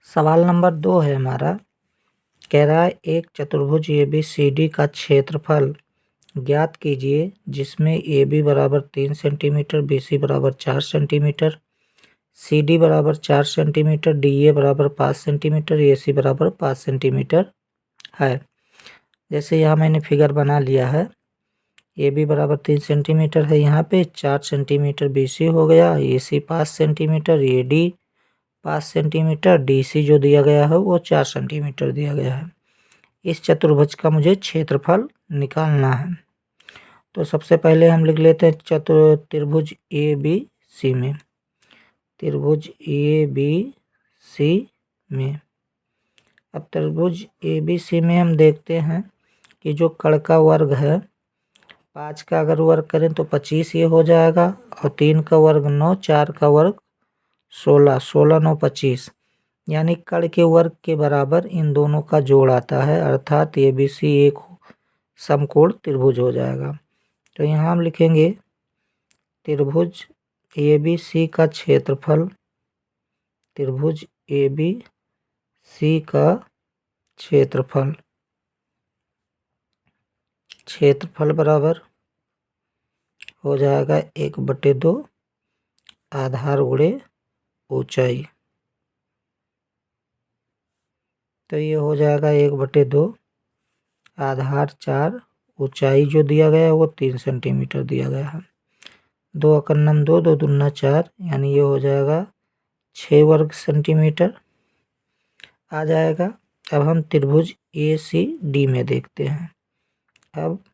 सवाल नंबर 2 है हमारा। कह रहा है एक चतुर्भुज ABCD का क्षेत्रफल ज्ञात कीजिए जिसमें AB बराबर 3 सेंटीमीटर, BC बराबर 4 सेंटीमीटर, CD बराबर 4 सेंटीमीटर, DA बराबर 5 सेंटीमीटर, AC बराबर 5 सेंटीमीटर है। जैसे यहाँ मैंने फिगर बना लिया है। AB बराबर 3 सेंटीमीटर है, यहाँ पे 4 सेंटीमीटर BC हो गया, AC 5 centimetre, AD 5 centimetre, DC जो दिया गया है वो 4 सेंटीमीटर दिया गया है। इस चतुर्भुज का मुझे क्षेत्रफल निकालना है। तो सबसे पहले हम लिख लेते हैं त्रिभुज ABC में। त्रिभुज ABC में अब त्रिभुज ABC में हम देखते हैं कि जो कड़ का वर्ग है 5 का अगर वर्ग करें तो 25 ये हो जाएगा, और 3 का वर्ग 9, 4 का वर्ग 16, 16 9 25, यानी कड़ के वर्ग के बराबर इन दोनों का जोड़ आता है, अर्थात ABC एक समकोण त्रिभुज हो जाएगा। तो यहाँ हम लिखेंगे त्रिभुज ABC का क्षेत्रफल, त्रिभुज ABC का क्षेत्रफल बराबर हो जाएगा 1/2 आधार गुणे ऊंचाई। तो ये हो जाएगा 1/2 आधार 4, ऊंचाई जो दिया गया है वो 3 सेंटीमीटर दिया गया है। 2 अकन्नम 2, 2 दूना 4, यानी ये हो जाएगा 6 वर्ग सेंटीमीटर आ जाएगा। अब हम त्रिभुज ACD में देखते हैं। अब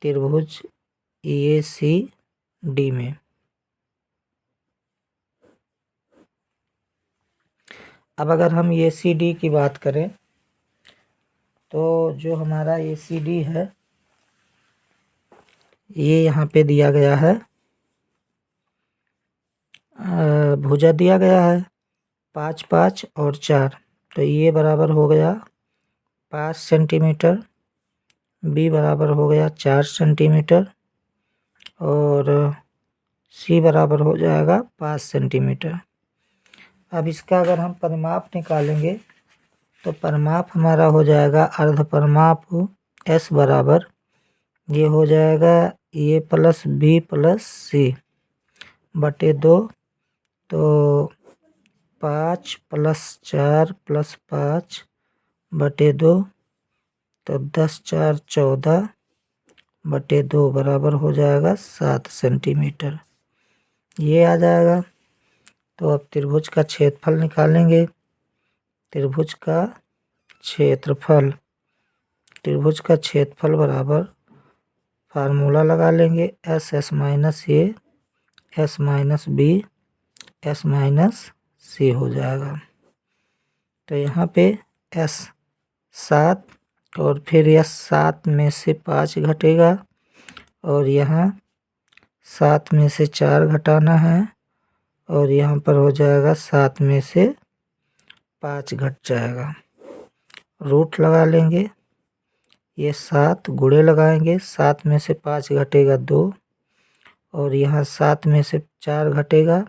त्रिभुज ACD में अब अगर हम ACD की बात करें तो जो हमारा ACD है ये यहाँ पे दिया गया है, भुजा दिया गया है 5 5 और 4, तो ये बराबर हो गया 5 सेंटीमीटर, B बराबर हो गया 4 सेंटीमीटर, और C बराबर हो जाएगा 5 सेंटीमीटर। अब इसका अगर हम परिमाप निकालेंगे तो परिमाप हमारा हो जाएगा अर्ध परिमाप S बराबर, ये हो जाएगा A plus B plus C बटे 2, तो 5 प्लस 4 प्लस 5 बटे 2, तो 10 4 14 बटे 2 बराबर हो जाएगा 7 सेंटीमीटर, ये आ जाएगा। तो अब त्रिभुज का क्षेत्रफल निकालेंगे। त्रिभुज का क्षेत्रफल बराबर फार्मूला लगा लेंगे, S minus A S minus B S minus C हो जाएगा। तो यहाँ पे S 7, और फिर यह 7 में से 5 घटेगा, और यहाँ 7 में से 4 घटाना है, और यहाँ पर हो जाएगा 7 में से 5 घट जाएगा। रूट लगा लेंगे, ये 7 गुणे लगाएंगे, 7 में से 5 घटेगा 2, और यहाँ 7 में से 4 घटेगा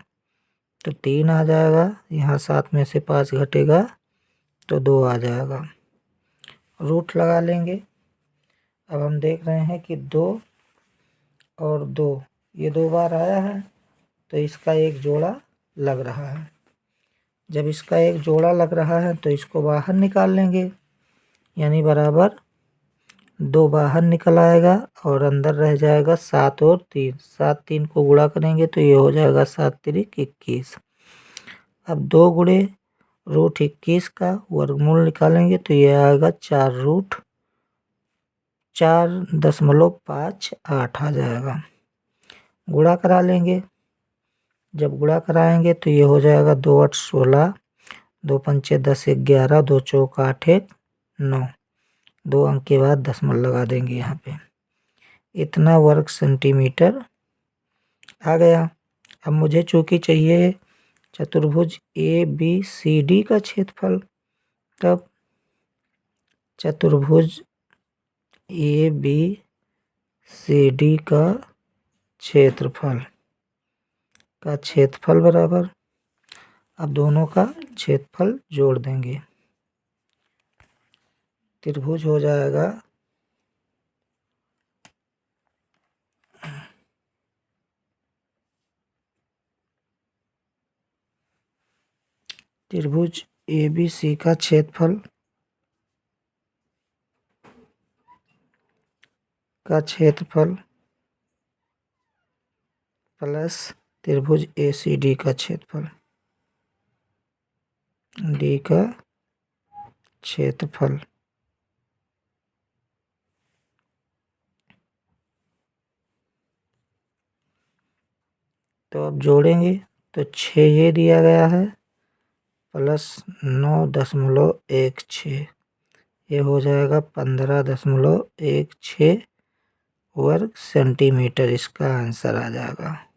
तो 3 आ जाएगा, यहाँ 7 में से 5 घटेगा तो 2 आ जाएगा। रूट लगा लेंगे। अब हम देख रहे हैं कि 2 और 2 ये 2 बार आया है, तो इसका एक जोड़ा लग रहा है। जब इसका एक जोड़ा लग रहा है तो इसको बाहर निकाल लेंगे, यानी बराबर 2 बाहर निकल आएगा, और अंदर रह जाएगा 7 और 3, 7 3 को गुणा करेंगे तो ये हो जाएगा 7 3 21। अब 2 गुणे रूट 21 का वर्गमूल निकालेंगे तो ये आएगा 4.58 आ जाएगा। गुणा करा लेंगे। जब गुणा कराएंगे तो ये हो जाएगा 2 8 16, 2 पंचे 10 11, 2 चौक 8 1 9, 2 अंक के बाद दशमलव लगा देंगे यहाँ पे, इतना वर्ग सेंटीमीटर आ गया। अब मुझे चूँकि चाहिए चतुर्भुज ABCD का क्षेत्रफल, तब चतुर्भुज ABCD का क्षेत्रफल बराबर अब दोनों का क्षेत्रफल जोड़ देंगे। त्रिभुज हो जाएगा त्रिभुज ABC का क्षेत्रफल प्लस त्रिभुज ACD का क्षेत्रफल D का क्षेत्रफल। तो अब जोड़ेंगे तो 6 ये दिया गया है प्लस 9.16, ये हो जाएगा 15.16 वर्ग सेंटीमीटर। इसका आंसर आ जाएगा।